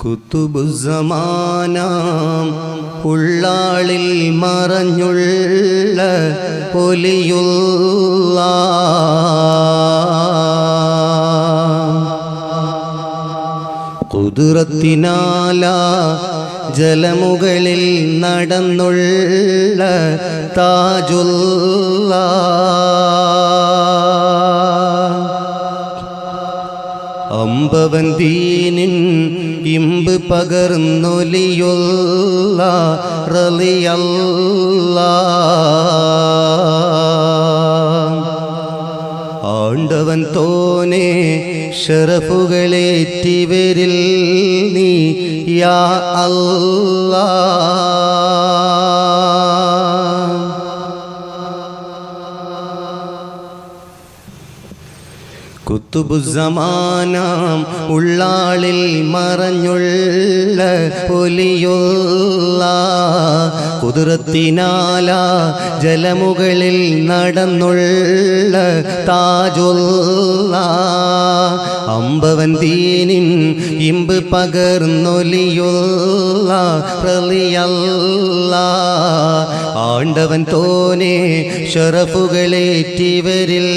കുത്തുബുസ്സമാനാം ഉള്ളാളിൽ മറഞ്ഞുള്ള ഒലിയുള്ള ഖുദ്റത്തിനാല ജലമുകളിൽ നടന്നുള്ള താജുള്ള അമ്പവൻ ദീനിൻ ഇമ്പ് പകർന്നൊലിയുള്ള റളിയല്ല ആണ്ടവൻ തോനെ ശറഫുകളേറ്റിവരിൽ നീ യാ അല്ലാ കുത്തുബുസ്സമാനാം ഉള്ളാളിൽ മറഞ്ഞുള്ള ഒലിയുള്ള ഖുദ്റത്തിനാല ജലമുകളിൽ നടന്നുള്ള താജുള്ള അമ്പവൻ ദീനിൻ ഇമ്പ് പകർന്നൊലിയുള്ള റളിയല്ല ആണ്ടവൻ തോനെ ശറഫുകളേറ്റിവരിൽ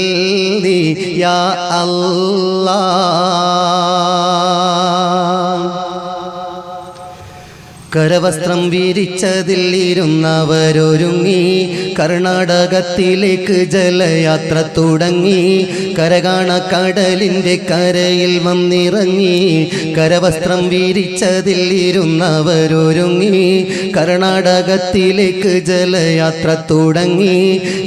നീ യാ അല്ലാ കരവസ്ത്രം വിരിച്ചതിൽ ഇരുന്നവരൊരുങ്ങി കർണാടകത്തിലേക്ക് ജലയാത്ര തുടങ്ങി കരകാണ കടലിൻ്റെ കരയിൽ വന്നിറങ്ങി കരവസ്ത്രം വിരിച്ചതിൽ ഇരുന്നവരൊരുങ്ങി കർണാടകത്തിലേക്ക് ജലയാത്ര തുടങ്ങി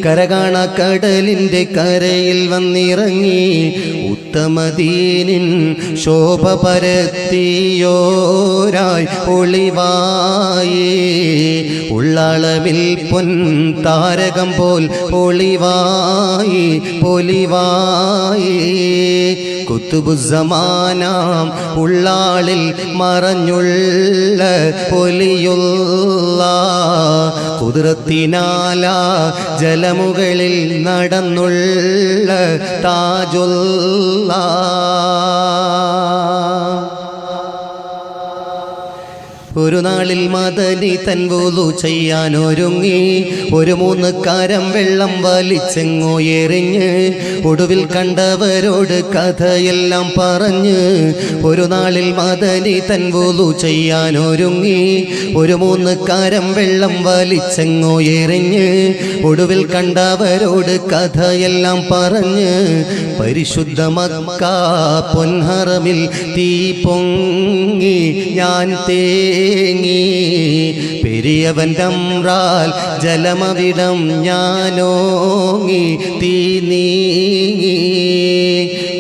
കരകാണ കടലിൻ്റെ കരയിൽ വന്നിറങ്ങി ഉത്തമദീനിൻ ശോഭ പരത്തിയോരായി ഒളിവാ ഉള്ളളവിൽ പൊൻ താരകം പോൽ ഒളിവായി പൊലിവായി കുത്തുബുസ്സമാനാം ഉള്ളാളിൽ മറഞ്ഞുള്ള ഒലിയുള്ള ഖുദ്റത്തിനാല ജലമുകളിൽ നടന്നുള്ള താജുള്ള ഒരു നാളിൽ മദനി തൻ വുളു ചെയ്യാനൊരുങ്ങി ഒരു 3 കാരം വെള്ളം വലിച്ചെങ്ങോ എറിഞ്ഞ് ഒടുവിൽ കണ്ടവരോട് കഥയെല്ലാം പറഞ്ഞ് ഒരു നാളിൽ മദനി തൻ വുളു ചെയ്യാനൊരുങ്ങി ഒരു 3 കാരം വെള്ളം വലിച്ചെങ്ങോ എറിഞ്ഞ് ഒടുവിൽ കണ്ടവരോട് കഥയെല്ലാം പറഞ്ഞ് പരിശുദ്ധ മക്ക പൊൻഹറമിൽ തീ പൊങ്ങി ഞാൻ പെരിയവൻ്റെ അമ്രാൽ ജലമവിടം ഞാനോങ്ങി തീ നീങ്ങി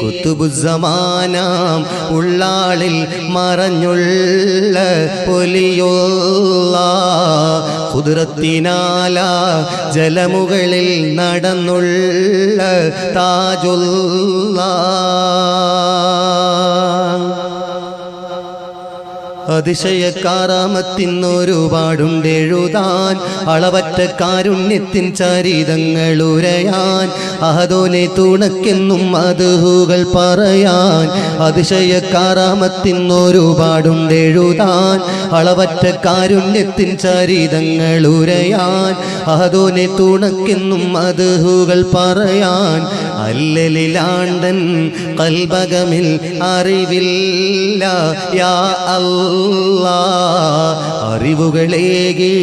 കുത്തുബുസ്സമാനാം ഉള്ളാളിൽ മറഞ്ഞുള്ള ഒലിയുള്ള ഖുദ്റത്തിനാല ജലമുകളിൽ നടന്നുള്ള താജുള്ള അതിശയ കാറാമത്തിനൊരുപാടുണ്ടെഴുതാൻ അളവറ്റ കാരുണ്യത്തിൻ ചരിതങ്ങൾ ഉരയാൻ അഹദോനെ തുണക്കെന്നും മദ്ഹുകൾ പറയാൻ അതിശയ കാറാമത്തിനൊരുപാടുണ്ടെഴുതാൻ അളവറ്റ കാരുണ്യത്തിൻ ചരിതങ്ങൾ ഉരയാൻ അഹദോനെ തുണക്കെന്നും മദ്ഹുകൾ പറയാൻ അല്ലലിലാണ്ടൻ കൽബകമിൽ അറിവില്ല യാ അല്ലാ അറിവുകളേകി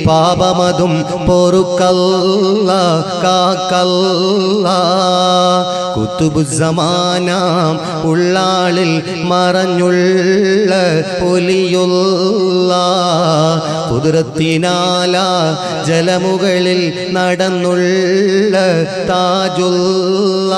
പാപമതും പൊറുക്കല്ല കാക്കല്ല കുത്തുബുസ്സമാനാം ഉള്ളാളിൽ മറഞ്ഞുള്ള ഒലിയുള്ള ഖുദ്റത്തിനാല ജലമുകളിൽ നടന്നുള്ള താജുള്ള